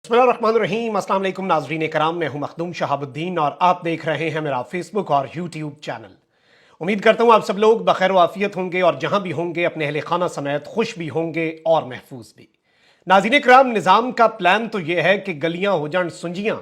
बिस्मिल्लाहिर्रहमानिर्रहीम। अस्सलाम वालेकुम नाज़रीन कराम, मैं हूं मखदूम शहाबुद्दीन और आप देख रहे हैं मेरा फेसबुक और यूट्यूब चैनल। उम्मीद करता हूं आप सब लोग बखैर वाफियत होंगे और जहां भी होंगे अपने अहले खाना समेत खुश भी होंगे और महफूज भी। नाज़रीन कराम, निज़ाम का प्लान तो यह है कि गलियां हो जान सुंजियां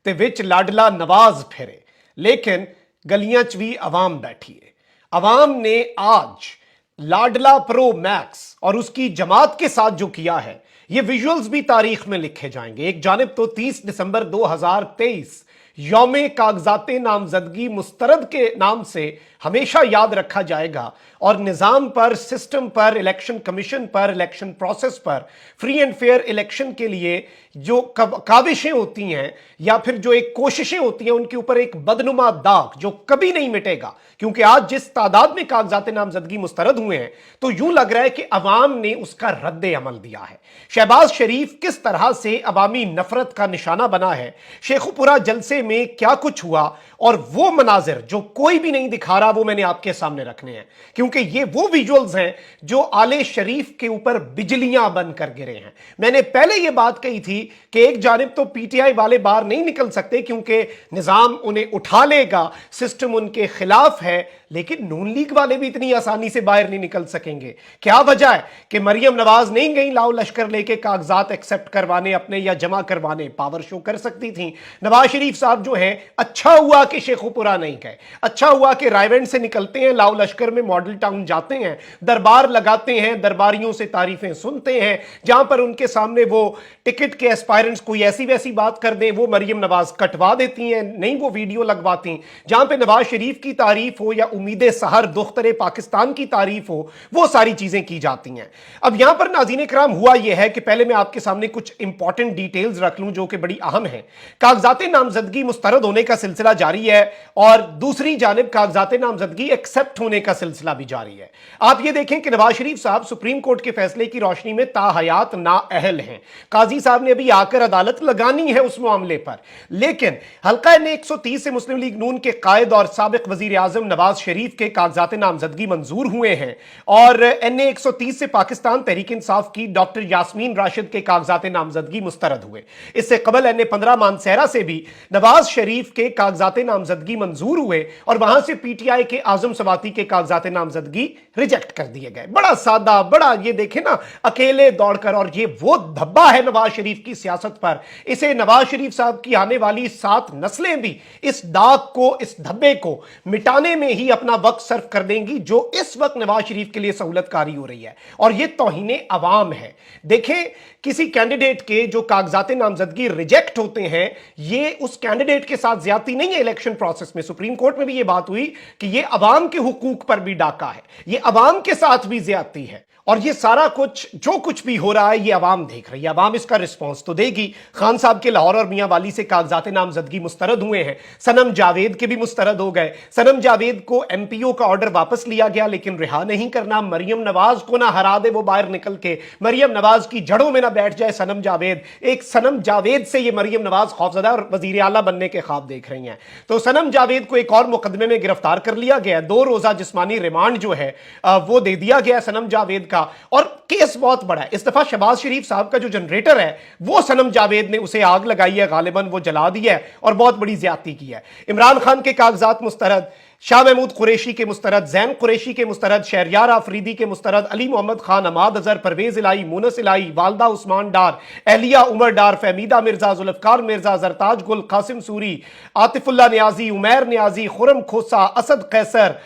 ते विच लाडला नवाज फिरे, लेकिन गलियां च भी अवाम बैठी है। अवाम ने आज लाडला प्रो मैक्स और उसकी जमात के साथ जो किया है, ये विजुअल्स भी तारीख में लिखे जाएंगे। एक जानिब तो 30 दिसंबर 2023 यौमे कागजाते नामजदगी मुस्तरद के नाम से हमेशा याद रखा जाएगा और निज़ाम पर, सिस्टम पर, इलेक्शन कमीशन पर, इलेक्शन प्रोसेस पर, फ्री एंड फेयर इलेक्शन के लिए जो काविशें होती हैं या फिर जो एक कोशिशें होती हैं, उनके ऊपर एक बदनुमा दाग जो कभी नहीं मिटेगा। क्योंकि आज जिस तादाद में कागजात नामजदगी मुस्तरद हुए हैं, तो यूं लग रहा है कि अवाम ने उसका रद्द अमल दिया है। शहबाज शरीफ किस तरह से अवामी नफरत का निशाना बना है, शेखुपुरा जलसे में क्या कुछ हुआ, और वो मनाजिर जो कोई भी नहीं दिखा रहा, वो मैंने आपके सामने रखने हैं। क्योंकि ये वो विजुअल्स हैं जो आले शरीफ के ऊपर बिजलियां बन कर गिरे हैं। मैंने पहले ये बात कही थी कि एक जानिब तो पीटीआई वाले बाहर नहीं निकल सकते क्योंकि निजाम उन्हें उठा लेगा, सिस्टम उनके खिलाफ है, लेकिन नून लीग वाले भी इतनी आसानी से बाहर नहीं निकल सकेंगे। क्या वजह है कि मरियम नवाज नहीं गई लाओ लश्कर लेके कागजात एक्सेप्ट करवाने अपने या जमा करवाने? पावर शो कर सकती थी। नवाज शरीफ साहब जो है, अच्छा हुआ कि शेखुपुरा नहीं गए, अच्छा हुआ कि रायवेंड से निकलते हैं, लाओ लश्कर में मॉडल टाउन जाते हैं, दरबार लगाते हैं, दरबारियों से तारीफें सुनते हैं। जहां पर उनके सामने वो टिकट के एस्पायरेंट्स कोई ऐसी वैसी बात कर दें, वो मरियम नवाज कटवा देती हैं, नहीं वो वीडियो लगवाती। जहां पे नवाज शरीफ की तारीफ हो या उम्मीद सहर दुख्तरे पाकिस्तान की तारीफ हो, वो सारी चीजें की जाती हैं। अब यहां पर नाज़रीन कराम हुआ यह है कि पहले मैं आपके सामने कुछ इंपॉर्टेंट डिटेल्स रख लूं जो कि बड़ी अहम है। कागजाते नामजदगी मुस्तरद होने का सिलसिला जारी है और दूसरी जानिब कागजाते नामजदगी एक्सेप्ट होने का सिलसिला भी जारी है। आप ये देखें कि नवाज शरीफ साहब सुप्रीम कोर्ट के फैसले की रोशनी में ताहयात नाअहल हैं। काजी साहब ने अभी आकर अदालत लगानी है उस मामले पर, लेकिन हल्का एन 130 से मुस्लिम लीग नून के कायद और साबिक वजीर आजम नवाज शरीफ के कागजात नामजदगी मंजूर हुए हैं और एन 130 से पाकिस्तान तहरीक इंसाफ की डॉक्टर यास्मीन राशिद के कागजात नामजदगी मुस्तरद हुए। इससे कबल एन 15 मानसेरा से भी नवाज शरीफ के कागजात नामजदगी मंजूर हुए और वहां से पीटीआई के आजम सवाती के कागजात नामजदगी रिजेक्ट कर दिए गए। बड़ा सादा, बड़ा ये देखें ना, अकेले दौड़कर। और ये वो धब्बा है नवाज शरीफ की सियासत पर। इसे नवाज शरीफ साहब की आने वाली 7 नस्लें भी इस दाग को, इस धब्बे को मिटाने में ही अपना वक्त सर्फ कर देंगी, जो इस वक्त नवाज शरीफ के लिए सहूलतकारी हो रही है। और यह तौहीने अवाम है। देखें, किसी कैंडिडेट के जो कागजात नामजदगी रिजेक्ट होते हैं, ये उस कैंडिडेट के साथ ज्यादती नहीं है। इलेक्शन प्रोसेस में सुप्रीम कोर्ट में भी यह बात हुई कि यह अवाम के हुकूक पर भी डाका है, यह अवाम के साथ भी ज्यादती है। और ये सारा कुछ जो कुछ भी हो रहा है, ये अवाम देख रही है, अवाम इसका रिस्पॉन्स तो देगी। खान साहब के लाहौर और मियां वाली से कागजात नामजदगी मुस्तरद हुए हैं, सनम जावेद के भी मुस्तरद हो गए। सनम जावेद को एमपीओ का ऑर्डर वापस लिया गया, लेकिन रिहा नहीं करना। मरियम नवाज को ना हरा दे वो बाहर निकल के, मरियम नवाज की जड़ों में ना बैठ जाए सनम जावेद। एक सनम जावेद से ये मरियम नवाज खौफजदा और वजीर आला बनने के ख्वाब देख रही हैं। तो सनम जावेद को एक और मुकदमे में गिरफ्तार कर लिया गया, 2 रोजा जिस्मानी रिमांड जो है वो दे दिया गया सनम जावेद। और केस बहुत बड़ा है। इस दफा शहबाज शरीफ साहब का जो जनरेटर है, वो सनम जावेद ने उसे आग लगाई है, गालिबन वो जला दिया है और बहुत बड़ी ज्यादती की है। इमरान खान के कागजात मुस्तरद, शाह महमूद कुरैशी के मुस्तरद, जैन कुरैशी के मुस्तरद, शहरयार आफरीदी के मुस्तरद, अली मोहम्मद खान, अमाद अजहर, परवेज इलाही, मुनस इलाही, वालदा उस्मान डार, एहलिया उमर डार, फहमीदा मिर्जा, जुल्फकार मिर्जा, जरताज गुल, कासिम सूरी, आतिफुल्ला नियाजी, उमैर नियाजी, खुरम खोसा, असद कैसर,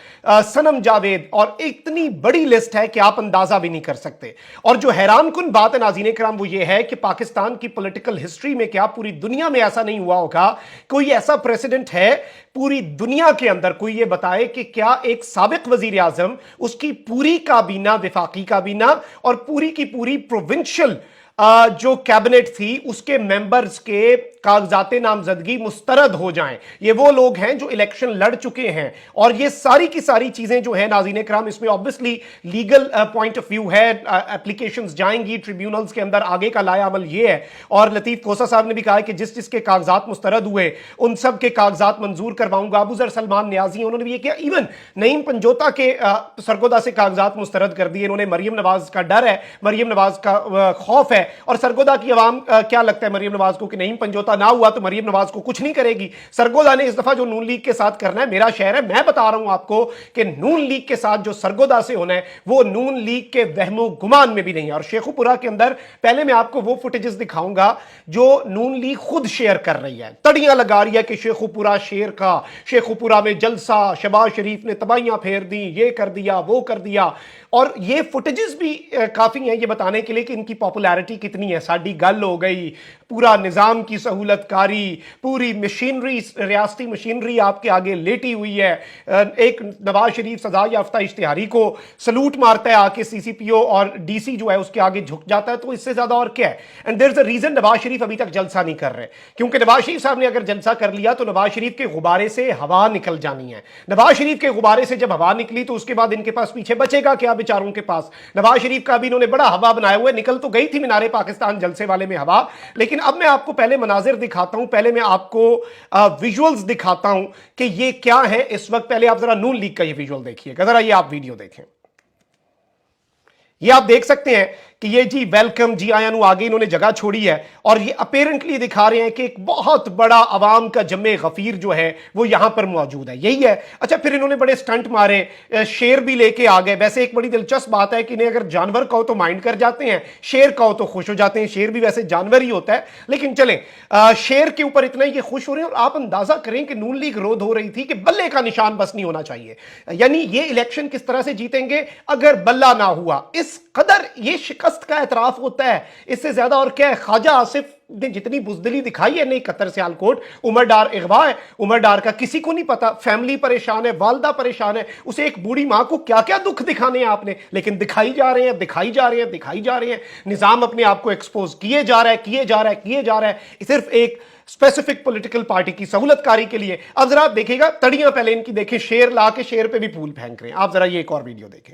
सनम जावेद, और इतनी बड़ी लिस्ट है कि आप अंदाजा भी नहीं कर सकते। और जो हैरान कुन बात है नाज़रीन कराम, वो ये है कि पाकिस्तान की पॉलिटिकल हिस्ट्री में, क्या पूरी दुनिया में ऐसा नहीं हुआ होगा, कोई ऐसा प्रेसिडेंट है पूरी दुनिया के अंदर, कोई ये बताए कि क्या एक साबिक वजीर आजम, उसकी पूरी काबीना, विफाकी काबीना और पूरी की पूरी प्रोविंशियल जो कैबिनेट थी, उसके मेंबर्स के कागजात नामजदगी मुस्तरद हो जाएं। ये वो लोग हैं जो इलेक्शन लड़ चुके हैं। और ये सारी की सारी चीजें जो है नाज़रीन कराम, इसमें obviously legal point of view है, एप्लीकेशंस जाएंगी ट्रिब्यूनल्स के अंदर। आगे का लाया अमल ये है, और लतीफ कोसा साहब ने भी कहा कि जिस जिसके कागजात मुस्तरद हुए उन सब के कागजात मंजूर करवाऊंगा। अबू जर सलमान न्याजी, उन्होंने भी ये किया। इवन नईम पंजोता के सरगोदा से कागजात मुस्तरद कर दिए इन्होंने। मरियम नवाज का डर है, मरियम नवाज का खौफ है और सरगोदा की आवाम क्या लगता है मरियम नवाज को कि नहीं पंजोता ना हुआ तो मरियम नवाज को कुछ नहीं करेगी। सरगोदा ने इस दफा जो नून लीग के साथ करना है, मेरा शहर है, मैं बता रहा हूं आपको कि नून लीग के साथ जो सरगोदा से होना है वो नून लीग के वहमो गुमान में भी नहीं है। और शेखुपुरा के अंदर पहले मैं आपको वो फुटेजेस दिखाऊंगा जो नून लीग खुद शेयर कर रही है, तड़ियां लगा रही है कि शेखुपुरा शेर का, शेखुपुरा में जलसा, शहबाज शरीफ ने तबाहियां फेर दी, ये कर दिया वो कर दिया। और ये फुटेजेस भी काफी हैं ये बताने के लिए कि इनकी पॉपुलैरिटी कितनी है। साड़ी गल हो गई, पूरा निजाम की सहूलतकारी, पूरी मशीनरी, रियासती मशीनरी आपके आगे लेटी हुई है। एक नवाज शरीफ सजा याफ्ता इश्तिहारी को सलूट मारता है आके सीसीपीओ, और डीसी जो है उसके आगे झुक जाता है, तो इससे ज्यादा और क्या है। And there is a reason Nawaz Sharif अभी तक जलसा नहीं कर रहे, क्योंकि नवाज शरीफ साहब ने अगर जलसा कर लिया तो नवाज शरीफ के गुब्बारे से हवा निकल जानी है। नवाज शरीफ के गुब्बारे से जब हवा निकली तो उसके बाद इनके पास पीछे बचेगा क्या बेचारों के पास। नवाज शरीफ का भी इन्होंने बड़ा हवा बनाया हुआ है, निकल तो गई थी मीनारे पाकिस्तान जलसे वाले में हवा, लेकिन अब मैं आपको पहले मनाजिर दिखाता हूं, पहले मैं आपको विजुअल्स दिखाता हूं कि ये क्या है इस वक्त। पहले आप जरा नून लीग का ये विजुअल देखिएगा, जरा ये आप वीडियो देखें। ये आप देख सकते हैं कि ये जी वेलकम जी आया नु आगे इन्होंने जगह छोड़ी है, और ये अपेरेंटली दिखा रहे हैं कि एक बहुत बड़ा अवाम का जमे गफीर जो है वो यहां पर मौजूद है, यही है। अच्छा, फिर इन्होंने बड़े स्टंट मारे, शेर भी लेके आ गए। वैसे एक बड़ी दिलचस्प बात है कि इन्हें अगर जानवर कहो तो माइंड कर जाते हैं, शेर कहो तो खुश हो जाते हैं। शेर भी वैसे जानवर ही होता है, लेकिन चले शेर के ऊपर इतना ये खुश हो रहे हैं। और आप अंदाजा करें कि नून लीग रोध हो रही थी कि बल्ले का निशान बस नहीं होना चाहिए, यानी ये इलेक्शन किस तरह से जीतेंगे अगर बल्ला ना हुआ। इस कदर ये शिकस्त का एतराफ होता है, इससे ज्यादा और क्या है। ख्वाजा आसिफ ने जितनी बुजदिली दिखाई है नहीं कतर सियालकोट, उमर डार अगवा है, उमर डार का किसी को नहीं पता, फैमिली परेशान है, वालदा परेशान है, उसे एक बूढ़ी मां को क्या क्या दुख दिखाने हैं आपने, लेकिन दिखाई जा रहे हैं, दिखाई जा रहे हैं, दिखाई जा रहे हैं। निजाम अपने आप को एक्सपोज किए जा रहा है, किए जा रहा है, किए जा रहा है, सिर्फ एक स्पेसिफिक पॉलिटिकल पार्टी की सहूलतकारी के लिए। अब जरा आप देखिएगा, तड़ियां पहले इनकी देखें, शेर ला के शेर पे भी फूल फेंक रहे हैं। आप जरा ये एक और वीडियो देखें,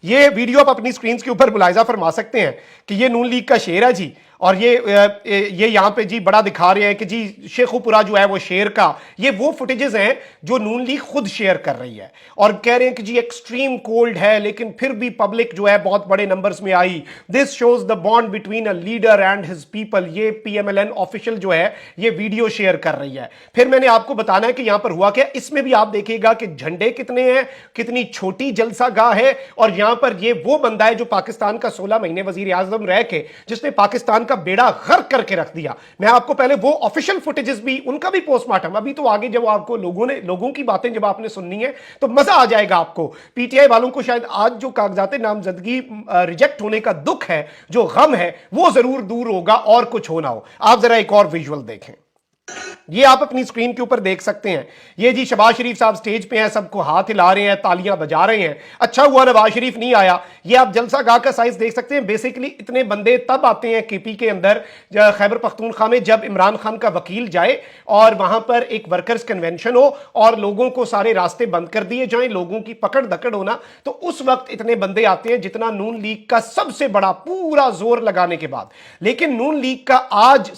ये वीडियो आप अपनी स्क्रीन के ऊपर मुलाहिजा फरमा सकते हैं कि ये नून लीग का शेर है जी, और ये यहां पे जी बड़ा दिखा रहे हैं कि जी शेखुपुरा जो है वो शेर का। ये वो फुटेजेस हैं जो नून लीग खुद शेयर कर रही है, और कह रहे हैं कि जी एक्सट्रीम कोल्ड है लेकिन फिर भी पब्लिक जो है बहुत बड़े नंबर्स में आई। This shows the bond between a leader and his people. ये पीएमएलएन ऑफिशियल जो है ये वीडियो शेयर कर रही है। फिर मैंने आपको बताना है कि यहां पर हुआ क्या। इसमें भी आप देखिएगा कि झंडे कितने हैं, कितनी छोटी जलसा गाह है, और यहां पर ये वो बंदा है जो पाकिस्तान का 16 महीने वजीर आजम रह के जिसने पाकिस्तान का बेड़ा गर्क करके रख दिया। मैं आपको पहले वो ऑफिशियल फुटेजेस भी, उनका भी पोस्टमार्टम, अभी तो आगे जब आपको लोगों की बातें जब आपने सुननी है तो मजा आ जाएगा आपको। पीटीआई वालों को शायद आज जो कागजात नामजदगी रिजेक्ट होने का दुख है, जो गम है, वो जरूर दूर होगा और कुछ होना हो। आप जरा एक और विजुअल देखें, ये आप अपनी स्क्रीन के ऊपर देख सकते हैं। ये जी शहबाज शरीफ साहब स्टेज पे हैं, सबको हाथ हिला रहे हैं, तालियां बजा रहे हैं। अच्छा हुआ नवाज शरीफ नहीं आया। ये आप जलसा गाह का साइज देख सकते हैं। बेसिकली इतने बंदे तब आते हैं केपी के अंदर, खैबर पख्तूनख्वा में, जब इमरान खान का वकील जाए और वहां पर एक वर्कर्स कन्वेंशन हो और लोगों को सारे रास्ते बंद कर दिए जाएं, लोगों की पकड़ दकड़ होना, तो उस वक्त इतने बंदे आते हैं जितना नून लीग का सबसे बड़ा पूरा जोर लगाने के बाद। लेकिन नून लीग का आज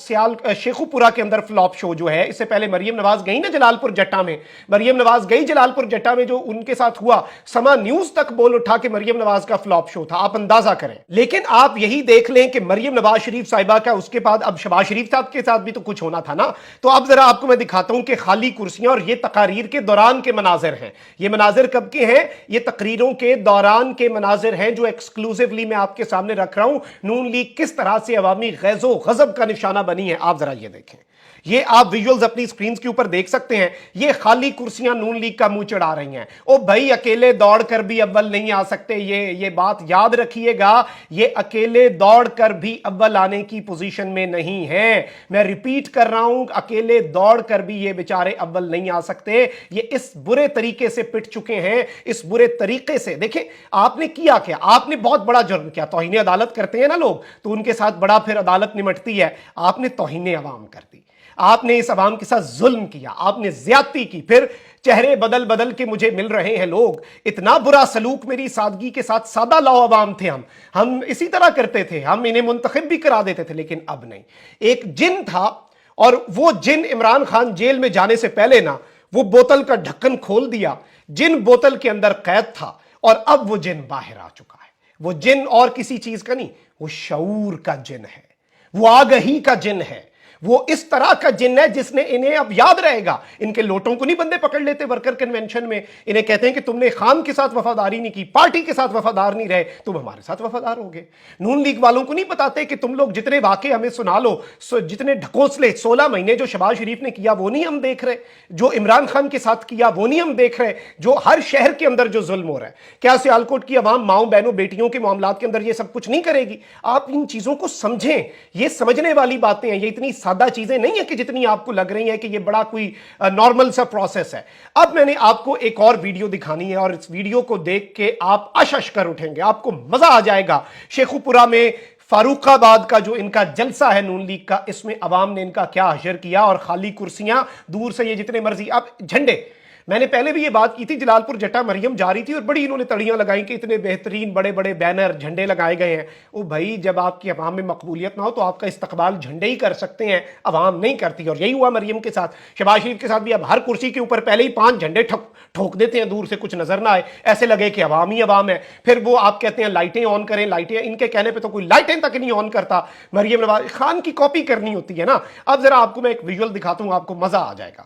शेखुपुरा के अंदर फ्लॉप शो जो है, इससे पहले मरियम नवाज गई ना जलालपुर जट्टा में, मरियम नवाज गई जलालपुर जट्टा में, जो उनके साथ हुआ, समा न्यूज तक बोल उठा कि मरियम नवाज का फ्लॉप शो था। आप अंदाजा करें। लेकिन आप यही देख लें कि मरियम नवाज शरीफ साहिबा का उसके बाद अब शहबाज शरीफ साहब के साथ भी तो कुछ होना था ना। तो अब जरा आपको मैं दिखाता हूं कि खाली कुर्सियां, और ये तकारीर के दौरान के मनाजिर हैं। ये मनाजिर कब के हैं? ये तकरीरों के दौरान के मनाजिर हैं जो एक्सक्लूसिवली मैं आपके सामने रख रहा हूं। नून लीग किस तरह से अवामी गैज़ो गज़ब का निशाना बनी है, आप जरा ये देखें। ये आप विजुअल्स अपनी स्क्रीन के ऊपर देख सकते हैं। ये खाली कुर्सियां नून लीग का मुंह चढ़ा रही हैं। ओ भाई, अकेले दौड़कर भी अव्वल नहीं आ सकते, ये बात याद रखिएगा। ये अकेले दौड़कर भी अव्वल आने की पोजीशन में नहीं है। मैं रिपीट कर रहा हूं, अकेले दौड़कर भी ये बेचारे अव्वल नहीं आ सकते। ये इस बुरे तरीके से पिट चुके हैं, इस बुरे तरीके से। देखें आपने किया क्या, आपने बहुत बड़ा जुर्म किया। तौहीन अदालत करते हैं ना लोग, तो उनके साथ बड़ा फिर अदालत निमटती है। आपने तौहीन अवाम कर दी, आपने इस अवाम के साथ जुल्म किया, आपने ज्यादती की। फिर चेहरे बदल बदल के मुझे मिल रहे हैं लोग। इतना बुरा सलूक मेरी सादगी के साथ, सादा लाओ अवाम थे हम इसी तरह करते थे, हम इन्हें मुंतखब भी करा देते थे। लेकिन अब नहीं। एक जिन था, और वो जिन इमरान खान जेल में जाने से पहले ना वो बोतल का ढक्कन खोल दिया। जिन बोतल के अंदर कैद था, और अब वो जिन बाहर आ चुका है। वो जिन और किसी चीज का नहीं, वो शऊर का जिन है। वो आगही का जिन है, वो इस तरह का जिन है जिसने इन्हें अब याद रहेगा। इनके लोटों को नहीं बंदे पकड़ लेते वर्कर कन्वेंशन में, इन्हें कहते हैं कि तुमने खान के साथ वफादारी नहीं की, पार्टी के साथ वफादार नहीं रहे, तुम हमारे साथ वफादार होगे। नून लीग वालों को नहीं बताते कि तुम लोग जितने वाकई हमें सुना लो, जितने ढकोसले 16 महीने जो शहबाज शरीफ ने किया वो नहीं हम देख रहे, जो इमरान खान के साथ किया वो नहीं हम देख रहे, जो हर शहर के अंदर जो जुल्म हो रहा है। क्या सियालकोट की आवाम माओ बहनों बेटियों के मामलात के अंदर ये सब कुछ नहीं करेगी? आप इन चीजों को समझें, ये समझने वाली बातें हैं, ये इतनी सादा चीजें नहीं है कि जितनी आपको लग रही है कि ये बड़ा कोई नॉर्मल सा प्रोसेस है। अब मैंने आपको एक और वीडियो दिखानी है और इस वीडियो को देख के आप अश कर उठेंगे, आपको मजा आ जाएगा। शेखुपुरा में फारूकाबाद का जो इनका जलसा है नून लीग का, इसमें अवाम ने इनका क्या हशर किया, और खाली कुर्सियां दूर से ये जितने मर्जी, अब झंडे, मैंने पहले भी ये बात की थी, जलालपुर जट्टा मरियम जा रही थी और बड़ी इन्होंने तड़ियां लगाई कि इतने बेहतरीन बड़े बड़े बैनर झंडे लगाए गए हैं। ओ भाई, जब आपकी अवाम में मकबूलियत ना हो तो आपका इस्तकबाल झंडे ही कर सकते हैं, अवाम नहीं करती। और यही हुआ मरियम के साथ, शहबाज शरीफ के साथ भी। अब हर कुर्सी के ऊपर पहले ही 5 झंडे ठोक देते हैं, दूर से कुछ नजर ना आए, ऐसे लगे कि अवाम ही अवाम है। फिर वो आप कहते हैं लाइटें ऑन करें, लाइटें, इनके कहने पर तो कोई लाइटें तक नहीं ऑन करता। मरियम नवाज खान की कॉपी करनी होती है ना। अब जरा आपको मैं एक विजुअल दिखाता हूं, आपको मजा आ जाएगा।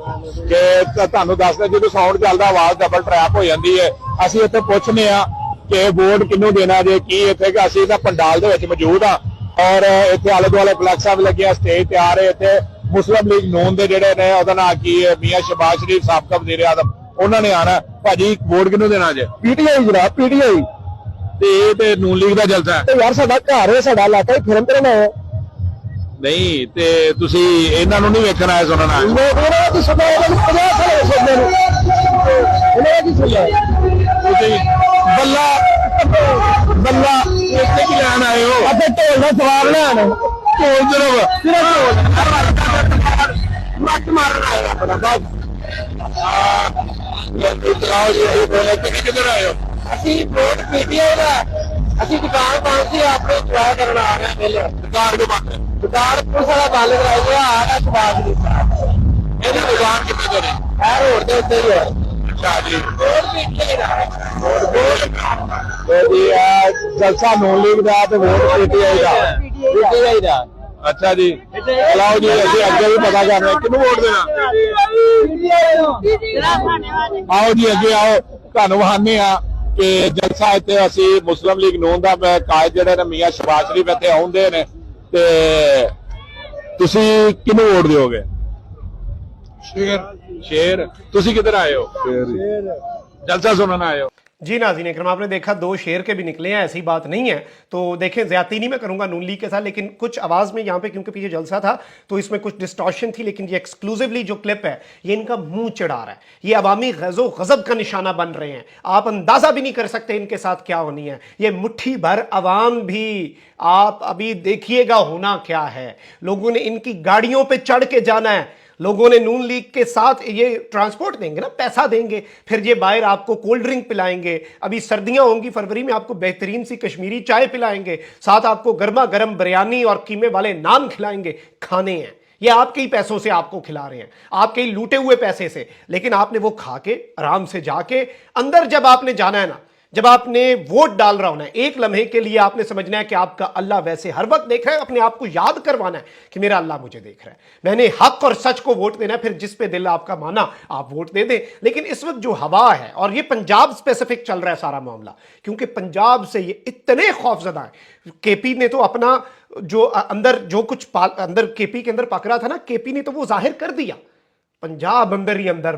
ਕਿ ਤੁਹਾਨੂੰ ਦੱਸਦਾ ਜਦੋਂ ਸਾਊਂਡ ਚੱਲਦਾ ਆਵਾਜ਼ ਡਬਲ ਟਰੈਪ ਹੋ ਜਾਂਦੀ ਹੈ। ਅਸੀਂ ਇੱਥੇ ਪੁੱਛਨੇ ਆ ਕਿ ਵੋਟ ਕਿਹਨੂੰ ਦੇਣਾ ਜੇ, ਕੀ ਇੱਥੇ ਕਿ ਅਸੀਂ ਤਾਂ ਪੰਡਾਲ ਦੇ ਵਿੱਚ ਮੌਜੂਦ ਆ ਔਰ ਇੱਥੇ ਆਲੇ ਦੁਆਲੇ ਫਲੈਕਸਾਂ ਵੀ ਲੱਗੀਆਂ, ਸਟੇਜ ਤਿਆਰ ਹੈ। ਇੱਥੇ ਮੁਸਲਿਮ ਲੀਗ ਨੂਨ ਦੇ ਜਿਹੜੇ ਨੇ, ਉਹਦਾ ਨਾਂ ਕੀ ਹੈ, ਮੀਆਂ ਸ਼ਹਬਾਜ਼ ਸ਼ਰੀਫ ਸਾਬਕਾ ਵਜ਼ੀਰ ਆਜ਼ਮ, ਉਹਨਾਂ ਨੇ ਆਣਾ। ਭਾਜੀ ਵੋਟ ਕਿਹਨੂੰ ਦੇਣਾ ਜੇ? ਪੀਟੀਆਈ ਜਨਾਬ, ਪੀਟੀਆਈ। ਤੇ ਇਹ ਤੇ ਨੂਨ ਲੀਗ ਦਾ ਜਲਸਾ ਹੈ ਯਾਰ, ਸਾਡਾ ਘਰ ਹੈ, ਸਾਡਾ ਇਲਾਕਾ ਹੀ, ਫਿਰਨ ਤੇ ਨਾ ਨਹੀਂ। ਤੇ ਤੁਸੀਂ ਇਹਨਾਂ ਨੂੰ ਨਹੀਂ ਵੇਖਣ ਆਏ, ਸੁਣਨ ਆਏ? ਤੁਸੀਂ ਬੱਲਾ ਬੱਲਾ ਇੱਥੇ ਕੀ ਲੈਣ ਆਏ ਹੋ? ਅਤੇ ਢੋਲ ਦਾ ਸਵਾਲ ਲੈਣ। ਢੋਲ ਸਿਰਫ ਮੱਟ ਮਾਰਨ ਆਏ ਆਪਣਾ ਬਸ। ਕਿੱਧਰ ਆਏ ਹੋ? ਅਸੀਂ ਵੋਟ ਪੀਟੀਆਈ ਦਾ, ਅਸੀਂ ਦੁਕਾਨ ਬੰਦ ਸੀ, ਆਪਣੇ ਇੰਜੋਏ ਕਰਨ ਆ ਰਹੇ ਪਹਿਲੇ। ਦੁਕਾਨ ਤੋਂ ਬੰਦ? ਦੁਕਾਨ ਪੁਲਿਸ ਵਾਲਾ ਬੰਦ ਕਰਾਈ ਹੋਇਆ ਆ ਰਿਹਾ ਸ਼ਹਬਾਜ਼ ਸ਼ਰੀਫ ਸਾਹਿਬ। ਇਹਦੀ ਦੁਕਾਨ ਕਿੱਥੇ ਕਰੇ? ਇਹ ਰੋਡ ਦੇ ਉੱਤੇ ਹੀ ਹੈ। ਅੱਛਾ ਜੀ, ਵੋਟ ਪੀਟੀਆਈ ਦਾ ਜੀ, ਜਲਸਾ ਨੂਨ ਲੀਗ ਦਾ ਤੇ ਵੋਟ ਪੀਟੀਆਈ ਦਾ। ਪੀਟੀਆਈ ਦਾ, ਅੱਛਾ ਜੀ। ਚਲਾਓ ਜੀ, ਅਸੀਂ ਅੱਗੇ ਵੀ ਪਤਾ ਕਰ ਰਹੇ ਕਿਹਨੂੰ ਵੋਟ ਦੇਣਾ। ਆਓ ਜੀ ਅੱਗੇ ਆਓ, ਤੁਹਾਨੂੰ ਵਹਾਨੇ ਆ ਕਿ ਜਲਸਾ ਇੱਥੇ ਅਸੀਂ ਮੁਸਲਿਮ ਲੀਗ ਨੂਨ ਦਾ ਕਾਇਦ ਜਿਹੜੇ ਨੇ ਮੀਆਂ ਸ਼ਹਬਾਜ਼ ਸ਼ਰੀਫ ਇੱਥੇ ਆਉਂਦੇ ਨੇ, ਤੇ ਤੁਸੀਂ ਕਿਹਨੂੰ ਵੋਟ ਦਿਓਗੇ? शेर। ਤੁਸੀਂ ਕਿੱਧਰ ਆਏ ਹੋ? जलसा सुनना आए हो? जी नाज़रीन इकराम, आपने देखा 2 शेर के भी निकले हैं, ऐसी बात नहीं है। तो देखें, ज्यादती नहीं मैं करूंगा नून लीग के साथ, लेकिन कुछ आवाज़ में यहाँ पे क्योंकि पीछे जलसा था तो इसमें कुछ डिस्टॉर्शन थी, लेकिन ये एक्सक्लूसिवली जो क्लिप है ये इनका मुंह चढ़ा रहा है, ये अवामी गज़ो गज़ब का निशाना बन रहे हैं। आप अंदाज़ा भी नहीं कर सकते इनके साथ क्या होनी है। ये मुट्ठी भर अवाम भी, आप अभी देखिएगा होना क्या है। लोगों ने इनकी गाड़ियों पर चढ़ के जाना है, लोगों ने नून लीग के साथ ये ट्रांसपोर्ट देंगे ना, पैसा देंगे, फिर ये बाहर आपको कोल्ड ड्रिंक पिलाएंगे। अभी सर्दियां होंगी फरवरी में, आपको बेहतरीन सी कश्मीरी चाय पिलाएंगे, साथ आपको गर्मा गर्म बिरयानी और कीमे वाले नान खिलाएंगे। खाने हैं ये आपके ही पैसों से आपको खिला रहे हैं, आपके ही लूटे हुए पैसे से, लेकिन आपने वो खा के आराम से जाके अंदर जब आपने जाना है ना, जब आपने वोट डाल रहा होना है, एक लम्हे के लिए आपने समझना है कि आपका अल्लाह वैसे हर वक्त देख रहा है, अपने आप को याद करवाना है कि मेरा अल्लाह मुझे देख रहा है, मैंने हक और सच को वोट देना है। फिर जिस पे दिल आपका माना आप वोट दे दें। लेकिन इस वक्त जो हवा है, और ये पंजाब स्पेसिफिक चल रहा है सारा मामला, क्योंकि पंजाब से ये इतने खौफजदा है। केपी ने तो अपना जो अंदर जो कुछ अंदर केपी के अंदर पक रहा था ना, केपी ने तो वो जाहिर कर दिया। पंजाब अंदर ही अंदर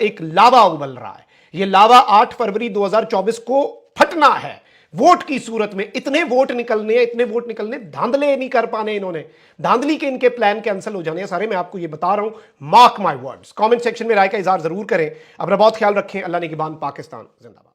एक लावा उबल रहा है। ये लावा 8 फरवरी 2024 को फटना है वोट की सूरत में। इतने वोट निकलने, इतने वोट निकलने, धांधले नहीं कर पाने इन्होंने, धांधली के इनके प्लान कैंसिल हो जाने हैं सारे। मैं आपको ये बता रहा हूं, mark my words. Comment section में राय का इजहार जरूर करें। अपना बहुत ख्याल रखें। अल्लाह निगहबान। पाकिस्तान जिंदाबाद।